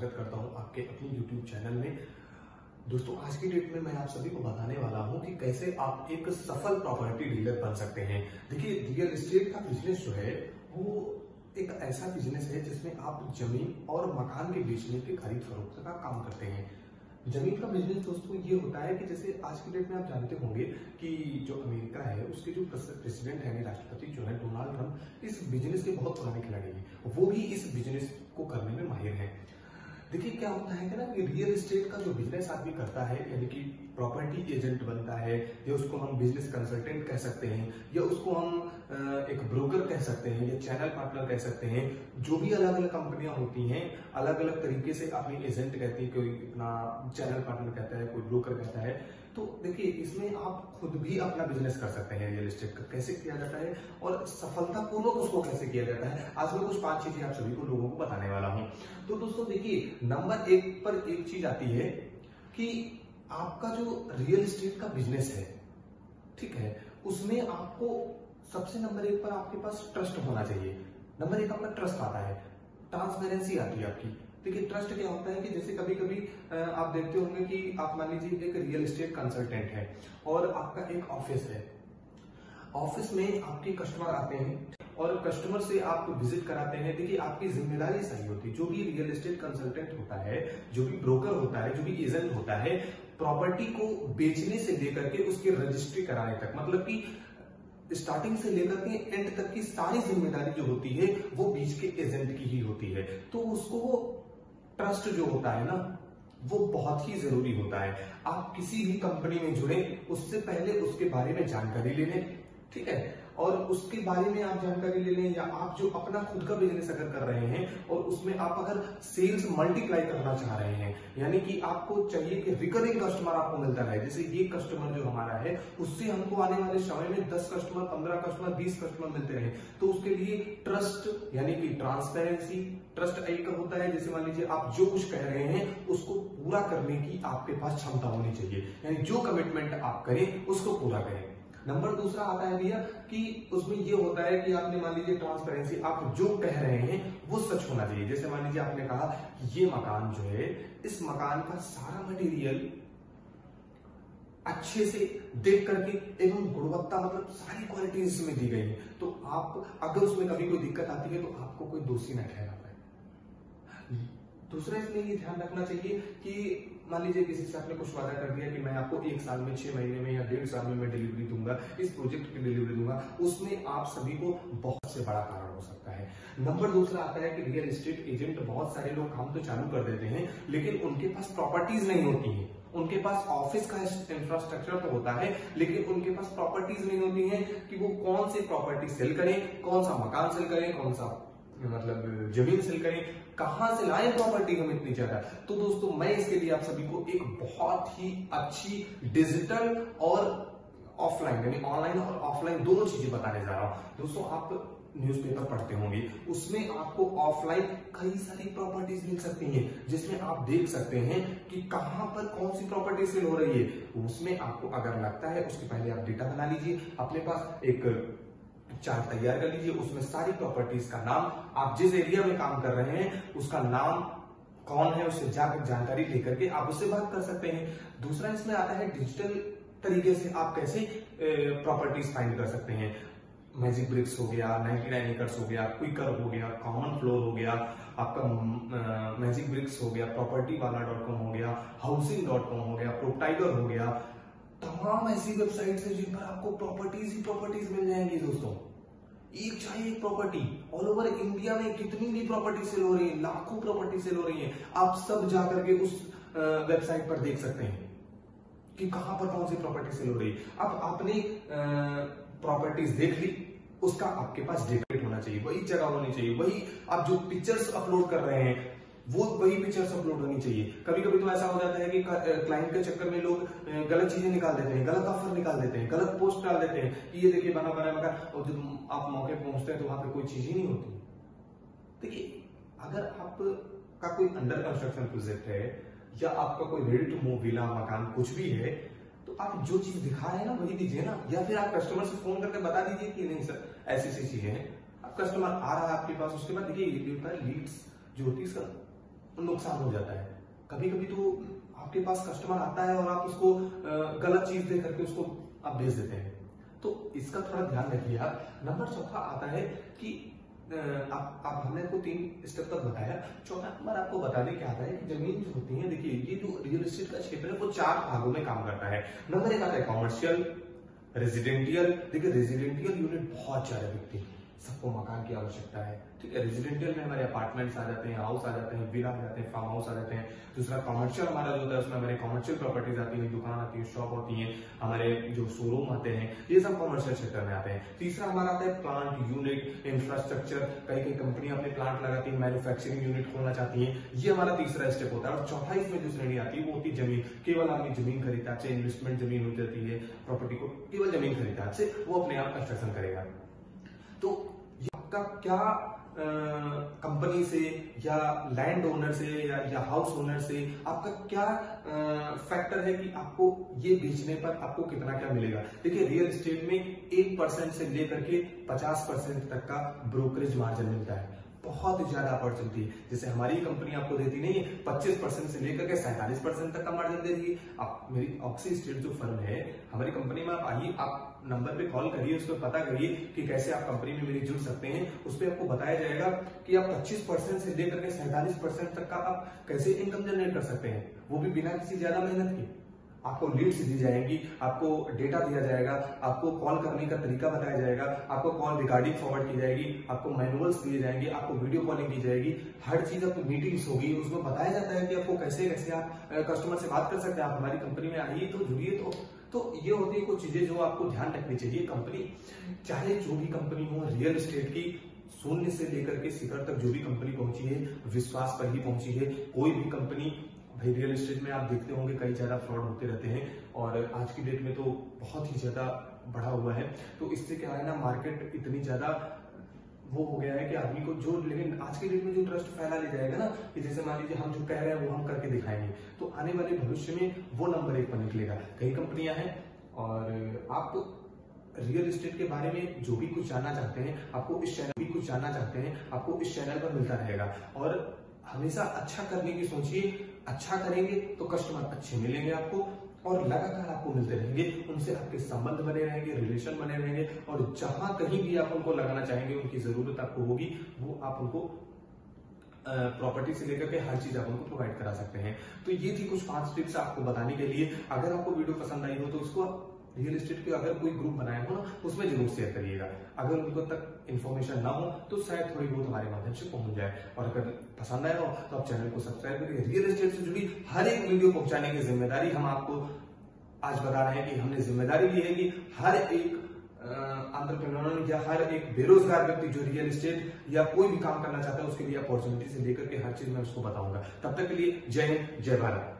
स्वागत करता हूं आपके अपने YouTube चैनल में। दोस्तों, आज की डेट में मैं आप सभी को बताने वाला हूं कि कैसे आप एक सफल प्रॉपर्टी डीलर बन सकते हैं। देखिए, रियल एस्टेट का बिजनेस जो है वो एक ऐसा बिजनेस है जिसमें आप जमीन और मकान के बेचने के खरीद फरोख्त का काम करते हैं। जमीन का बिजनेस दोस्तों ये होता है कि जैसे आज की डेट में आप जानते होंगे कि जो अमेरिका है उसके जो प्रेसिडेंट है, राष्ट्रपति जो है डोनाल्ड ट्रंप, इस बिजनेस के बहुत पुराने खिलाड़ी हैं। वो भी इस बिजनेस को करने में माहिर हैं। देखिए, क्या होता है कि ना कि रियल एस्टेट का जो बिजनेस आदमी करता है, यानी कि प्रॉपर्टी एजेंट बनता है, या उसको हम बिजनेस कंसल्टेंट कह सकते हैं, या उसको हम एक ब्रोकर कह सकते हैं, या चैनल पार्टनर कह सकते हैं। जो भी अलग अलग कंपनियां होती हैं, अलग अलग तरीके से अपनी एजेंट कहती है, कोई अपना चैनल पार्टनर कहता है, कोई ब्रोकर कहता है। तो देखिए, इसमें आप खुद भी अपना बिजनेस कर सकते हैं। रियल एस्टेट का कैसे किया जाता है और सफलतापूर्वक उसको कैसे किया जाता है, आज मैं कुछ 5 चीजें आप सभी को लोगों को बताने वाला हूं। तो दोस्तों देखिए, नंबर 1 पर एक चीज आती है कि आपका जो रियल एस्टेट का बिजनेस है, ठीक है, उसमें आपको सबसे नंबर 1 पर आपके पास ट्रस्ट होना चाहिए। नंबर 1 आपका ट्रस्ट आता है, ट्रांसपेरेंसी आती है आपकी। देखिए, ट्रस्ट क्या होता है कि जैसे कभी कभी आप देखते होंगे कि आप मान लीजिए एक रियल एस्टेट कंसल्टेंट है और आपका एक ऑफिस है। ऑफिस में आपके कस्टमर आते हैं और कस्टमर से आप विजिट कराते हैं। देखिए, आपकी जिम्मेदारी सही होती है। जो भी रियल एस्टेट कंसल्टेंट होता है, जो भी ब्रोकर होता है, जो भी एजेंट होता है, प्रॉपर्टी को बेचने से लेकर के उसकी रजिस्ट्री कराने तक, मतलब कि स्टार्टिंग से लेकर के एंड तक की सारी जिम्मेदारी जो होती है वो बीच के एजेंट की ही होती है। तो उसको ट्रस्ट जो होता है ना, वो बहुत ही जरूरी होता है। आप किसी भी कंपनी में जुड़े उससे पहले उसके बारे में जानकारी ले लें, ठीक है, और उसके बारे में आप जानकारी ले लें। या आप जो अपना खुद का बिजनेस अगर कर रहे हैं और उसमें आप अगर सेल्स मल्टीप्लाई करना चाह रहे हैं, यानी कि आपको चाहिए कि रिकरिंग कस्टमर आपको मिलता रहे। जैसे ये कस्टमर जो हमारा है, उससे हमको आने वाले समय में 10 कस्टमर, 15 कस्टमर, 20 कस्टमर मिलते रहे, तो उसके लिए ट्रस्ट यानी कि ट्रांसपेरेंसी, ट्रस्ट एक होता है। जैसे मान लीजिए आप जो कुछ कह रहे हैं उसको पूरा करने की आपके पास क्षमता होनी चाहिए, यानी जो कमिटमेंट आप करें उसको पूरा करें। नंबर दूसरा आता है भैया कि उसमें ये होता है कि आपने मान लीजिए ट्रांसपेरेंसी, आप जो कह रहे हैं वो सच होना चाहिए। जैसे मान लीजिए आपने कहा कि ये मकान जो है, इस मकान का सारा मटेरियल अच्छे से देख करके एवं गुणवत्ता, मतलब सारी क्वालिटी इसमें दी गई है, तो आप अगर उसमें कभी कोई दिक्कत आती है तो आपको कोई दोषी न ठहरा पाए। दूसरा इसमें ये ध्यान रखना चाहिए कि मान लीजिए किसी से आपने कुछ वादा कर दिया कि मैं आपको 1 साल में, 6 महीने में या 1.5 साल में मैं डिलीवरी दूंगा, इस प्रोजेक्ट की डिलीवरी दूंगा, उसमें आप सभी को बहुत से बड़ा कारण हो सकता है। नंबर दूसरा आता है कि रियल एस्टेट एजेंट, बहुत सारे लोग काम तो चालू कर देते हैं लेकिन उनके पास प्रॉपर्टीज नहीं होती है। उनके पास ऑफिस का इंफ्रास्ट्रक्चर तो होता है लेकिन उनके पास प्रॉपर्टीज नहीं होती है कि वो कौन सी प्रॉपर्टी सेल करें, कौन सा मकान सेल करें, कौन सा मतलब जमीन सेल करें, कहां से लाएं प्रॉपर्टी हम इतनी ज्यादा। तो दोस्तों, मैं इसके लिए आप सभी को एक बहुत ही अच्छी डिजिटल और ऑफलाइन, यानी ऑनलाइन और ऑफलाइन दोनों चीजें बताने जा रहा हूं। दोस्तों, आप न्यूज़पेपर पढ़ते होंगे, उसमें आपको ऑफलाइन कई सारी प्रॉपर्टीज मिल सकती हैं जिसमें आप देख सकते हैं कि कहां पर कौन सी प्रॉपर्टी सेल हो रही है। उसमें आपको अगर लगता है, उसके पहले आप डेटा बना लीजिए, अपने पास एक चार्ट तैयार कर लीजिए, उसमें सारी प्रॉपर्टीज का नाम, आप जिस एरिया में काम कर रहे हैं उसका नाम कौन है, उससे जाकर जानकारी लेकर के आप उससे बात कर सकते हैं। दूसरा इसमें आता है डिजिटल तरीके से आप कैसे प्रॉपर्टीज फाइंड कर सकते हैं। मैजिक ब्रिक्स हो गया, 99 एकर्स हो गया, क्विकर हो गया, कॉमन फ्लोर हो गया, आपका मैजिक ब्रिक्स हो गया, propertywala.com हो गया, housing.com हो गया, प्रोपटाइगर हो गया। तमाम ऐसी वेबसाइट्स हैं जिन पर आपको प्रॉपर्टीज ही प्रॉपर्टीज मिल जाएंगी। दोस्तों, एक चाहे एक प्रॉपर्टी, ऑल ओवर इंडिया में कितनी भी प्रॉपर्टी सेल हो रही है, लाखों प्रॉपर्टी सेल हो रही है, आप सब जाकर के उस वेबसाइट पर देख सकते हैं कि कहां पर कौन सी प्रॉपर्टी सेल हो रही है। अब आपने प्रॉपर्टीज देख ली, उसका आपके पास डेटा होना चाहिए, वही जगह होनी चाहिए, वही आप जो पिक्चर्स अपलोड कर रहे हैं वो वही पिक्चर्स अपलोड होनी चाहिए। कभी कभी तो ऐसा हो जाता है कि क्लाइंट के चक्कर में लोग गलत चीजें निकाल देते हैं, गलत ऑफर निकाल देते हैं, गलत पोस्ट डाल देते हैं कि ये देखिए बना मकान, और जब आप मौके पर पहुंचते हैं तो वहां पे कोई चीज ही नहीं होती। देखिए, अगर आपका कोई अंडर कंस्ट्रक्शन प्रोजेक्ट है या आपका कोई रेडी टू मूव विला, मकान कुछ भी है, तो आप जो चीज दिखा रहे हैं ना वही दीजिए ना, या फिर आप कस्टमर से फोन करके बता दीजिए कि नहीं सर ऐसी ऐसी चीजें हैं। अब कस्टमर आ रहा है आपके पास, उसके बाद देखिए लीड्स जो होती है नुकसान हो जाता है। कभी कभी तो आपके पास कस्टमर आता है और आप उसको गलत चीज दे करके उसको आप बेच देते हैं, तो इसका थोड़ा ध्यान रखिए आप। नंबर चौथा आता है कि आप हमने आपको 3 स्टेप तक बताया, चौथा नंबर आपको बताने क्या आता है कि जमीन जो होती है, देखिए ये जो रियल एस्टेट का क्षेत्र है वो 4 भागों में काम करता है। नंबर 1 आता है कॉमर्शियल, रेजिडेंशियल। देखिए रेजिडेंशियल यूनिट बहुत ज्यादा बिकती है, सबको मकान की आवश्यकता है, ठीक है। रेजिडेंशियल में हमारे अपार्टमेंट्स आ जाते हैं, हाउस आ जाते हैं, विला आ जाते हैं, फार्म हाउस आ जाते हैं। दूसरा कॉमर्शियल हमारा जो होता है उसमें हमारे कॉमर्शियल प्रॉपर्टीज आती है, दुकान आती है, शॉप होती है, हमारे जो शोरूम आते हैं, ये सब कॉमर्शियल सेक्टर में आते हैं। तीसरा हमारा आता है प्लांट यूनिट, इंफ्रास्ट्रक्चर। कई कई कंपनियां अपने प्लांट लगाती है, मैन्युफैक्चरिंग यूनिट खोलना चाहती है, ये हमारा तीसरा स्टेप होता है। और चौथा इसमें जो श्रेणी आती है वो होती है जमीन। केवल आदमी जमीन खरीदता है, इन्वेस्टमेंट जमीन हो जाती है, प्रॉपर्टी को केवल जमीन खरीदता है, वो अपने आप कंस्ट्रक्शन करेगा। तो आपका क्या कंपनी से या लैंड ओनर से या हाउस ओनर से आपका क्या फैक्टर है कि आपको ये बेचने पर आपको कितना क्या मिलेगा। देखिए रियल एस्टेट में 1% से लेकर के 50% तक का ब्रोकरेज मार्जिन मिलता है, बहुत ज्यादा अपॉर्चुनिटी है। जैसे हमारी कंपनी आपको देती नहीं है, 25% से लेकर के 47% तक का मार्जिन दे रही है। आप मेरी ऑक्सी स्टेट जो फर्म है, हमारी कंपनी में आप आइए, आप नंबर पे कॉल करिए, उस पर पता करिए कि कैसे आप कंपनी में मेरी जुड़ सकते हैं। उस पर आपको बताया जाएगा कि आप 25% से लेकर के 47% तक का आप कैसे इनकम जनरेट कर सकते हैं, वो भी बिना किसी ज्यादा मेहनत के। आपको लीड्स दी जाएंगी, आपको डेटा दिया जाएगा, आपको कॉल करने का तरीका बताया जाएगा, आपको कॉल रिकॉर्डिंग फॉरवर्ड की जाएगी, आपको मैनुअल्स दिए जाएंगे, आपको वीडियो कॉलिंग की जाएगी, हर चीज आपको मीटिंग्स होगी, उसमें बताया जाता है कि आपको कैसे कैसे आप कस्टमर से बात कर सकते हैं। आप हमारी कंपनी में आइए तो जुड़िए। तो ये होती है कुछ चीजें जो आपको ध्यान रखनी चाहिए। कंपनी चाहे जो भी कंपनी हो, रियल एस्टेट की शून्य से लेकर के शिखर तक जो भी कंपनी पहुंची है, विश्वास पर ही पहुंची है। कोई भी कंपनी, भाई रियल एस्टेट में आप देखते होंगे कई ज्यादा फ्रॉड होते रहते हैं, और आज की डेट में तो बहुत ही ज्यादा बढ़ा हुआ है। तो इससे क्या है ना, मार्केट इतनी ज्यादा वो हो गया है कि आदमी को जो, लेकिन आज के डेट में जो ट्रस्ट फैला ले जाएगा ना, कि जैसे मान लीजिए हम जो कह रहे हैं वो हम करके दिखाएंगे, तो आने वाले भविष्य में वो नंबर 1 पर निकलेगा। कई कंपनियां हैं, और आप रियल एस्टेट के बारे में जो भी कुछ जानना चाहते हैं, आपको इस चैनल पर मिलता रहेगा। और हमेशा अच्छा करने की सोचिए, अच्छा करेंगे तो कस्टमर अच्छे मिलेंगे आपको, और लगातार आपको मिलते रहेंगे, उनसे आपके संबंध बने रहेंगे, रिलेशन बने रहेंगे, और जहां कहीं भी आप उनको लगाना चाहेंगे, उनकी जरूरत आपको होगी, वो आप उनको प्रॉपर्टी से लेकर के हर चीज आप उनको प्रोवाइड करा सकते हैं। तो ये थी कुछ 5 टिप्स आपको बताने के लिए। अगर आपको वीडियो पसंद आई हो तो उसको रियल एस्टेट के अगर कोई ग्रुप बनाया हो ना, उसमें जरूर शेयर करिएगा। अगर उनको तक इन्फॉर्मेशन ना हो तो शायद थोड़ी बहुत हमारे माध्यम से पहुंच जाए। और अगर पसंद आया हो तो आप चैनल को सब्सक्राइब करिए। रियल एस्टेट से जुड़ी हर एक वीडियो पहुंचाने की जिम्मेदारी हम आपको आज बता रहे हैं कि हमने जिम्मेदारी ली है कि हर एक एंटरप्रेन्योर या हर एक बेरोजगार व्यक्ति जो रियल एस्टेट या कोई भी काम करना चाहता है, उसके लिए अपॉर्चुनिटी से लेकर के हर चीज मैं उसको बताऊंगा। तब तक के लिए जय हिंद, जय भारत।